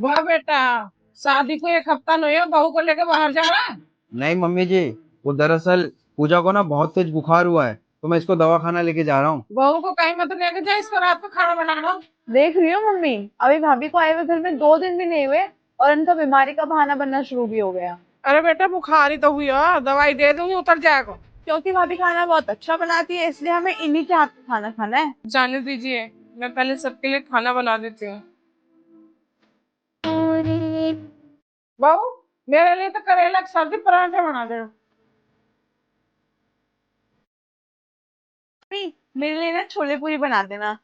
वाह बेटा, शादी को एक हफ्ता नहीं हो, बहू को लेके बाहर जा रहा है। नहीं मम्मी जी, वो दरअसल पूजा को ना बहुत तेज बुखार हुआ है, तो मैं इसको दवा खाना लेके जा रहा हूँ। बहू को कहीं मत लेके जा, इसको रात को खाना बनाना। देख रही हो मम्मी, अभी भाभी को आए हुए घर में 2 दिन भी नहीं हुए और इनका बीमारी का बहाना बनना शुरू भी हो गया। अरे बेटा बुखार ही तो हुई हो, दवाई दे दूंगी उतर जाएगा। क्योंकि भाभी खाना बहुत अच्छा बनाती है, इसलिए हमें इन्हीं के हाथ का खाना खाना है। जाने दीजिए, मैं पहले सबके लिए खाना बना देती हूँ। बहू, मेरे लिए तो करेला के सब्जी पराठे बना दे। मेरे लिए ना छोले पूरी बना देना।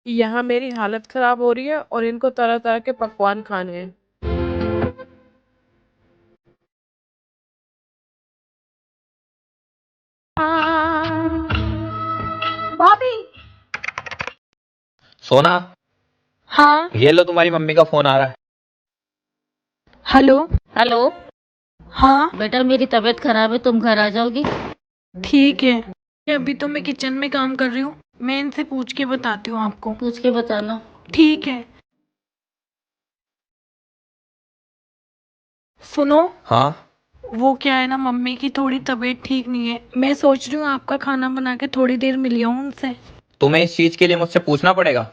यहाँ मेरी हालत खराब हो रही है और इनको तरह तरह के पकवान खाने हैं। भाभी। सोना, हाँ। ये लो तुम्हारी मम्मी का फोन आ रहा है। हेलो। हेलो। हाँ बेटा मेरी तबीयत खराब है, तुम घर आ जाओगी? ठीक है। अभी तो मैं किचन में काम कर रही हूँ, मैं इनसे पूछ के बताती हूँ आपको। पूछ के बताना। ठीक है। सुनो। हाँ। वो क्या है ना, मम्मी की थोड़ी तबीयत ठीक नहीं है, मैं सोच रही हूँ आपका खाना बना के थोड़ी देर मिल आऊँ उनसे। तुम्हें इस चीज के लिए मुझसे पूछना पड़ेगा?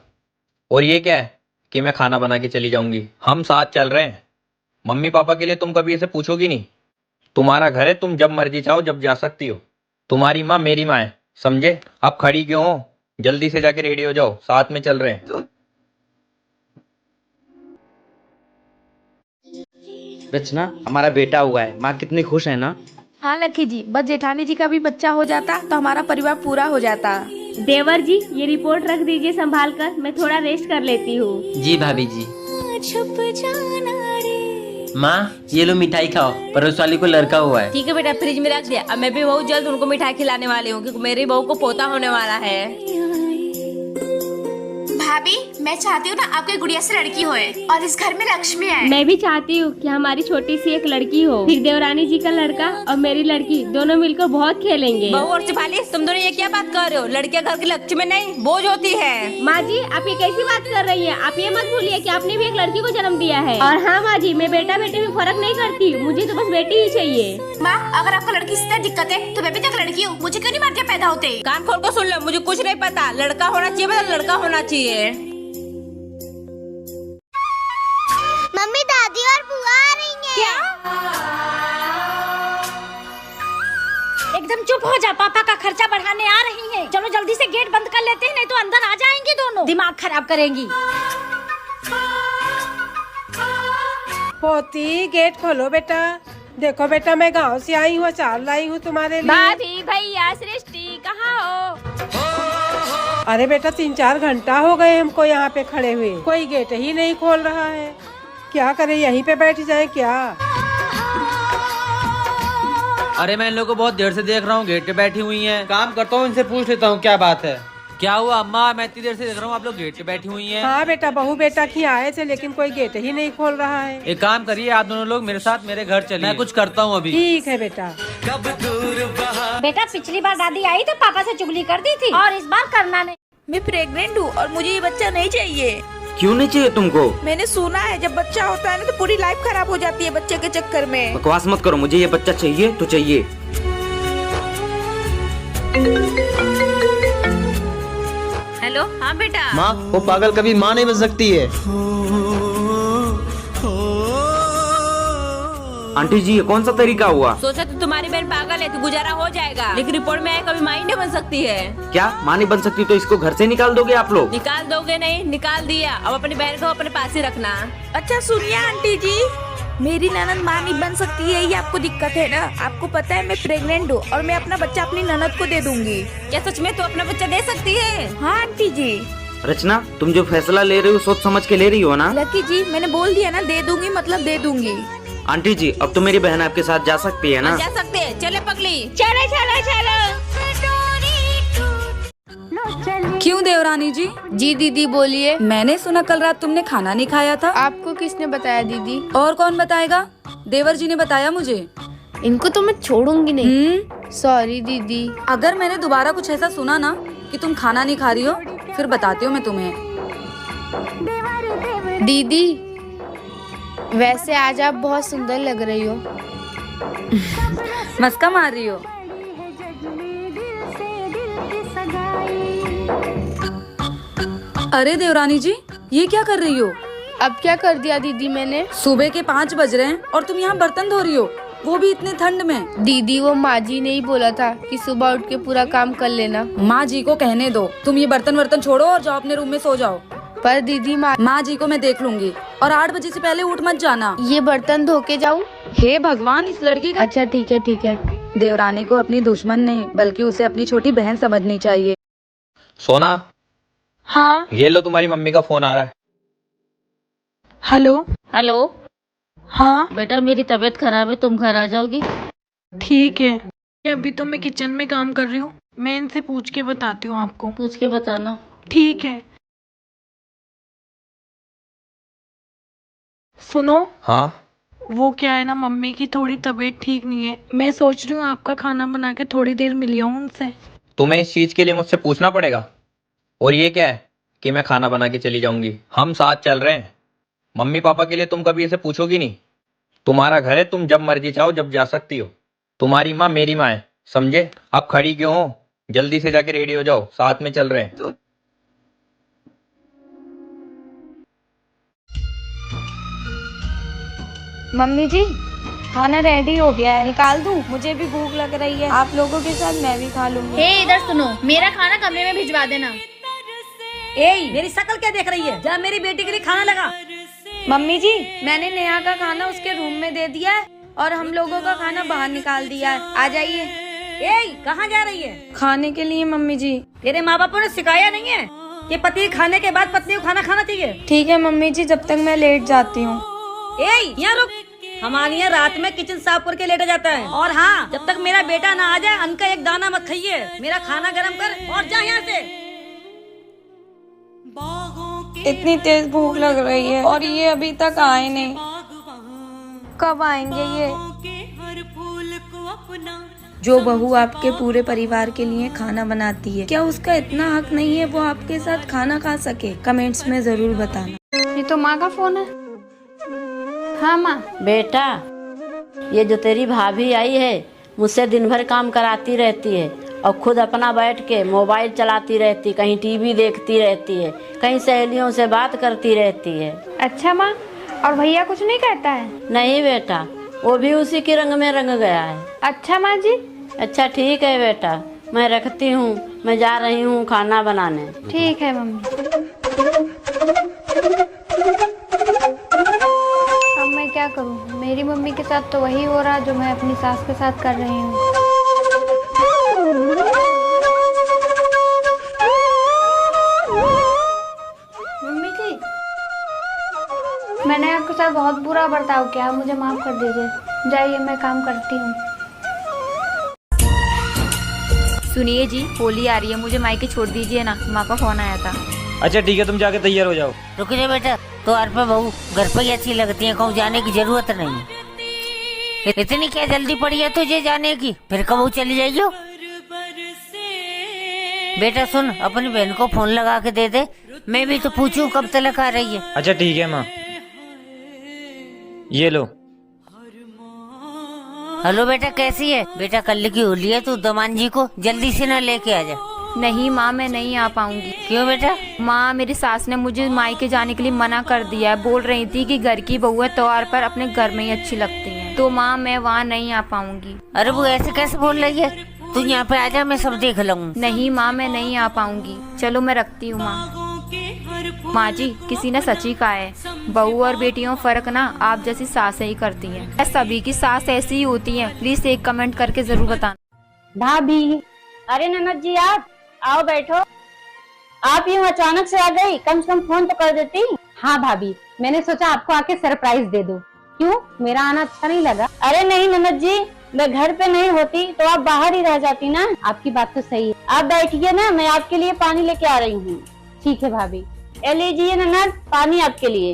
और ये क्या है कि मैं खाना बना के चली जाऊंगी? हम साथ चल रहे हैं। मम्मी पापा के लिए तुम कभी ऐसे पूछोगी नहीं। तुम्हारा घर है, तुम जब मर्जी चाहो जब जा सकती हो। तुम्हारी माँ मेरी माँ है, समझे? अब खड़ी क्यों हो? जल्दी से जाके रेडी हो जाओ, साथ में चल रहे हैं। रचना, हमारा बेटा हुआ है, माँ कितनी खुश है ना। हाँ लकी जी, बस जेठानी जी का भी बच्चा हो जाता तो हमारा परिवार पूरा हो जाता। देवर जी, ये रिपोर्ट रख दीजिए संभाल कर, मैं थोड़ा रेस्ट कर लेती हूँ। जी भाभी जी। माँ ये लो मिठाई खाओ, पड़ोस वाली को लड़का हुआ है। ठीक है बेटा, फ्रिज में रख दिया। अब मैं भी बहुत जल्द उनको मिठाई खिलाने वाली हूँ, क्योंकि मेरी बहू को पोता होने वाला है। भाभी, मैं चाहती हूँ ना आपके गुड़िया से लड़की होए और इस घर में लक्ष्मी आए। मैं भी चाहती हूँ कि हमारी छोटी सी एक लड़की हो, फिर देवरानी जी का लड़का और मेरी लड़की दोनों मिलकर बहुत खेलेंगे। बहू और शिफाली, तुम दोनों ये क्या बात कर रहे हो? लड़कियां घर की लक्ष्मी नहीं, बोझ होती है। माँ जी, आप ये कैसी बात कर रही हैं? आप ये मत भूलिए कि आपने भी एक लड़की को जन्म दिया है। और हाँ माँ जी, मैं बेटा बेटे में फर्क नहीं करती, मुझे तो बस बेटी ही चाहिए। माँ, अगर आपको लड़की से दिक्कत है तो मैं भी तो एक लड़की हूँ, मुझे क्यों नहीं मारते पैदा होते? कान खोल कर सुन लो, मुझे कुछ नहीं पता। लड़का होना चाहिए, मतलब लड़का होना चाहिए। मम्मी, दादी और बुआ आ रही हैं। क्या? एकदम चुप हो जा, पापा का खर्चा बढ़ाने आ रही है। चलो जल्दी से गेट बंद कर लेते हैं, नहीं तो अंदर आ जाएंगे दोनों, दिमाग खराब करेंगी। पोती, गेट खोलो बेटा। देखो बेटा, मैं गांव से आई हूँ, अचार लाई हूँ तुम्हारे लिए। भाभी, भैया, सृष्टि कहाँ हो? अरे बेटा, 3-4 घंटा हो गए हमको यहाँ पे खड़े हुए, कोई गेट ही नहीं खोल रहा है। क्या करें, यहीं पे बैठ जाए क्या? अरे मैं इन लोगों को बहुत देर से देख रहा हूँ, गेट पे बैठी हुई हैं। काम करता हूँ, इनसे पूछ लेता हूँ क्या बात है। क्या हुआ अम्मा? मैं इतनी देर से देख रहा हूँ, आप लोग गेट पे बैठी हुई हैं। हाँ बेटा, बहू बेटा की आए थे, लेकिन कोई गेट ही नहीं खोल रहा है। एक काम करिए, आप दोनों लोग मेरे साथ मेरे घर चलिए, मैं कुछ करता हूँ अभी। ठीक है बेटा। बेटा, पिछली बार दादी आई तो पापा से चुगली कर दी थी और इस बार करना नहीं। मैं प्रेग्नेंट हूँ और मुझे ये बच्चा नहीं चाहिए। क्यों नहीं चाहिए तुमको? मैंने सुना है जब बच्चा होता है ना तो पूरी लाइफ खराब हो जाती है बच्चे के चक्कर में। बकवास मत करो, मुझे ये बच्चा चाहिए तो चाहिए। हेलो। हाँ बेटा। माँ, वो पागल कभी माँ नहीं बन सकती है। आंटी जी, ये कौन सा तरीका हुआ? सोचा तो तुम्हारी बहन पागल है तो गुजारा हो जाएगा, लेकिन रिपोर्ट में आया कभी माँ नहीं बन सकती है। क्या माँ नहीं बन सकती तो इसको घर से निकाल दोगे आप लोग? निकाल दोगे नहीं, निकाल दिया। अब अपनी बहन को अपने पास ही रखना। अच्छा सुनिए आंटी जी, मेरी ननद माँ नहीं बन सकती है, ये आपको दिक्कत है ना? आपको पता है मैं प्रेग्नेंट हूँ और मैं अपना बच्चा अपनी ननद को दे दूंगी। क्या सच में तू अपना बच्चा दे सकती है? हाँ आंटी जी। रचना, तुम जो फैसला ले रही हो सोच समझ के ले रही हो ना? लकी जी, मैंने बोल दिया ना, दे दूंगी मतलब दे दूंगी। आंटी जी, अब तो मेरी बहन आपके साथ जा सकती है ना? जा सकते हैं। चले पगली, चलो चलो चलो। क्यों देवरानी जी? जी दीदी बोलिए। मैंने सुना कल रात तुमने खाना नहीं खाया था। आपको किसने बताया दीदी? और कौन बताएगा? देवर जी ने बताया मुझे। इनको तो मैं छोड़ूंगी नहीं। सॉरी दीदी। अगर मैंने दोबारा कुछ ऐसा सुना ना कि तुम खाना नहीं खा रही हो, फिर बताती हूँ मैं तुम्हें। दीदी, वैसे आज आप बहुत सुंदर लग रही हो। मस्का मार रही हो? अरे देवरानी जी, ये क्या कर रही हो? अब क्या कर दिया दीदी मैंने? सुबह के 5 बज रहे हैं और तुम यहाँ बर्तन धो रही हो, वो भी इतने ठंड में। दीदी, वो माँ जी ने ही बोला था कि सुबह उठ के पूरा काम कर लेना। माँ जी को कहने दो, तुम ये बर्तन छोड़ो और जाओ अपने रूम में सो जाओ। पर दीदी, माँ जी को मैं देख लूंगी और 8 बजे से पहले उठ मत जाना। ये बर्तन धो के जाऊँ? हे भगवान, इस लड़की का। अच्छा ठीक है ठीक है। देवरानी को अपनी दुश्मन नहीं बल्कि उसे अपनी छोटी बहन समझनी चाहिए। सोना, हाँ। ये लो तुम्हारी मम्मी का फोन आ रहा है। हेलो। हेलो। हाँ बेटा, मेरी तबीयत खराब है, तुम घर आ जाओगी? ठीक है। अभी तो मैं किचन में काम कर रही हूँ, मैं इनसे पूछ के बताती हूँ आपको। पूछ के बताना। ठीक है। सुनो। हाँ। वो क्या है ना, मम्मी की थोड़ी तबीयत ठीक नहीं है, मैं सोच रही हूँ आपका खाना बना के थोड़ी देर मिली हूँ उनसे। तुम्हें इस चीज के लिए मुझसे पूछना पड़ेगा? और ये क्या है कि मैं खाना बना के चली जाऊंगी? हम साथ चल रहे हैं। मम्मी पापा के लिए तुम कभी ऐसे पूछोगी नहीं। तुम्हारा घर है, तुम जब मर्जी चाहो जब जा सकती हो। तुम्हारी माँ मेरी माँ है, समझे? अब खड़ी क्यों हो? जल्दी से जाके रेडी हो जाओ, साथ में चल रहे हैं। मम्मी जी, खाना रेडी हो गया है, निकाल दूं? मुझे भी भूख लग रही है, आप लोगों के साथ मैं भी खा लूंगी। हे, इधर सुनो, मेरा खाना कमरे में भिजवा देना। ए, मेरी शक्ल क्या देख रही है? जा मेरी बेटी के लिए खाना लगा। मम्मी जी, मैंने नेहा का खाना उसके रूम में दे दिया है और हम लोगों का खाना बाहर निकाल दिया है, आ जाइए। ए, कहाँ जा रही है? खाने के लिए मम्मी जी। तेरे माँ बापों ने सिखाया नहीं है कि पति खाने के बाद पत्नी को खाना खाना चाहिए? ठीक है मम्मी जी, जब तक मैं लेट जाती हूँ। ए, यहाँ रुक। हमारे यहाँ रात में किचन साफ करके लेटा जाता है। और हाँ, जब तक मेरा बेटा ना आ जाए अन्न का एक दाना मत खाइए। मेरा खाना गरम कर और जा यहाँ से। इतनी तेज भूख लग रही है और ये अभी तक आए नहीं, कब आएंगे ये? जो बहू आपके पूरे परिवार के लिए खाना बनाती है, क्या उसका इतना हक नहीं है वो आपके साथ खाना खा सके? कमेंट्स में जरूर बताना। ये तो माँ का फोन है। हाँ माँ। बेटा, ये जो तेरी भाभी आई है, मुझसे दिन भर काम कराती रहती है और खुद अपना बैठ के मोबाइल चलाती रहती, कहीं टीवी देखती रहती है, कहीं सहेलियों से बात करती रहती है। अच्छा माँ, और भैया कुछ नहीं कहता है? नहीं बेटा, वो भी उसी के रंग में रंग गया है। अच्छा माँ जी। अच्छा ठीक है बेटा, मैं रखती हूँ, मैं जा रही हूँ खाना बनाने। ठीक है मम्मी। अब मैं क्या करूँ? मेरी मम्मी के साथ तो वही हो रहा जो मैं अपनी सास के साथ कर रही हूँ। मम्मी जी, मैंने आपके साथ बहुत बुरा बर्ताव किया, मुझे माफ कर दीजिए। जाइए, मैं काम करती हूँ। सुनिए जी, होली आ रही है, मुझे मायके छोड़ दीजिए ना, माँ का फोन आया था। अच्छा ठीक है, तुम जाके तैयार हो जाओ। रुक जा बेटा, तो अर्पा बहू घर पर ही अच्छी लगती है, कहूँ जाने की जरूरत नहीं। इतनी क्या जल्दी पड़ी है तुझे जाने की? फिर कब चली जाइयो? बेटा सुन, अपनी बहन को फोन लगा के दे दे, मैं भी तो पूछूं कब तक आ रही है। अच्छा ठीक है माँ, ये लो। हेलो बेटा, कैसी है? बेटा कल की होली है, तू दमान जी को जल्दी से ना लेके आ जा। नहीं माँ, मैं नहीं आ पाऊंगी। क्यों बेटा? माँ, मेरी सास ने मुझे मायके जाने के लिए मना कर दिया है, बोल रही थी कि घर की बहू है, त्योहार पर अपने घर में ही अच्छी लगती है। तो माँ, मैं वहाँ नहीं आ पाऊंगी। अरे वो ऐसे कैसे बोल रही है? तू यहाँ पे आ जा, मैं सब देख लूंगा। नहीं माँ, मैं नहीं आ पाऊंगी। चलो मैं रखती हूँ माँ। माँ जी, किसी ने सच ही कहा है, बहू और बेटियों फर्क ना आप जैसी सासें ही करती हैं। सभी की सास ऐसी ही होती हैं। प्लीज एक कमेंट करके जरूर बताना। भाभी, अरे ननद जी, आप आओ, बैठो। आप यूँ अचानक से आ गई, कम से कम फोन तो कर देती। हाँ भाभी, मैंने सोचा आपको आके सरप्राइज दे दूं। क्यों, मेरा आना अच्छा नहीं लगा? अरे नहीं ननद जी, मैं घर पे नहीं होती तो आप बाहर ही रह जाती ना। आपकी बात तो सही है, आप बैठिए ना, मैं आपके लिए पानी लेके आ रही हूँ। ठीक है भाभी। ए लीजिए ननद, पानी आपके लिए।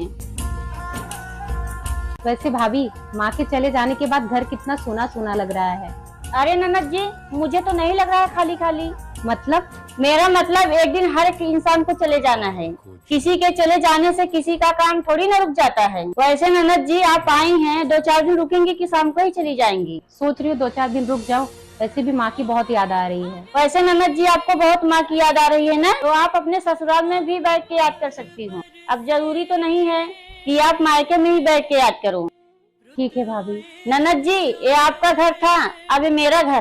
वैसे भाभी, माँ के चले जाने के बाद घर कितना सूना सूना लग रहा है। अरे ननद जी, मुझे तो नहीं लग रहा है खाली खाली। मतलब? मेरा मतलब एक दिन हर एक इंसान को चले जाना है। किसी के चले जाने से किसी का काम थोड़ी ना रुक जाता है। वैसे ननद जी आप आई हैं, 2-4 दिन रुकेंगी कि शाम को ही चली जाएंगी? सोच रही हूँ 2-4 दिन रुक जाओ, वैसे भी माँ की बहुत याद आ रही है। वैसे ननद जी आपको बहुत माँ की याद आ रही है ना, तो आप अपने ससुराल में भी बैठ के याद कर सकती हो। अब जरूरी तो नहीं है कि आप मायके में ही बैठ के याद करो। ठीक है भाभी। ननद जी ये आपका घर था, अब ये मेरा घर